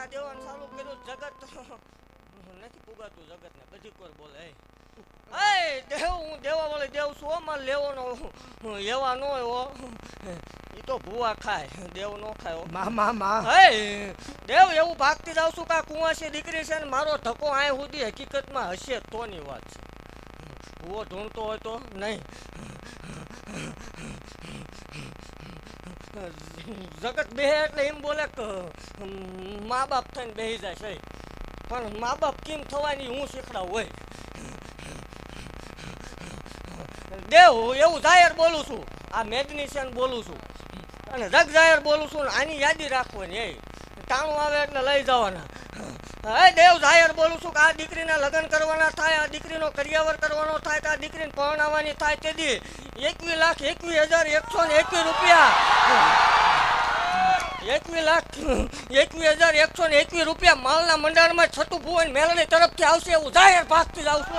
પૈસા દેવાનું ચાલુ કર્યું જગત નથી પુગાતું જગત ને બધી કોર બોલે એ દેવ હું દેવા વાળી દેવ છું મારે લેવાનો એવા નો હો એ તો ભૂવા ખાય દેવ નો ખાય હે દેવ એવું ભાગતી જાઉં છું કે કુંવાસી દીકરી છે ને મારો ધક્કો આય સુધી હકીકતમાં હશે તોની વાત છે ભૂવો ઢૂંઢતો હોય તો નહીં જગત બેહે એટલે એમ બોલે કે મા બાપ થઈને બેસી જાય છે પણ મા બાપ કેમ થવાની હું શીખડાવું હોય દેવ એવું જાહેર બોલું છું આ મેગ્નેશિયન બોલું છું અને જગ જાહેર બોલું છું ને આની યાદી રાખવાની એ ટાણું આવે એટલે લઈ જવાના હે દેવ જાહેર બોલું છું કે આ દીકરીના લગ્ન કરવાના થાય આ દીકરીનો કરિયાવર કરવાનો થાય તો આ દીકરીને પરણાવવાની થાય તેથી 21,21,121 રૂપિયા 21,21,121 રૂપિયા માલના મંડાણમાં છઠ્ઠું ભુવન મેલડી તરફથી આવશે એવું જાહેર ભાગથી જ આવશું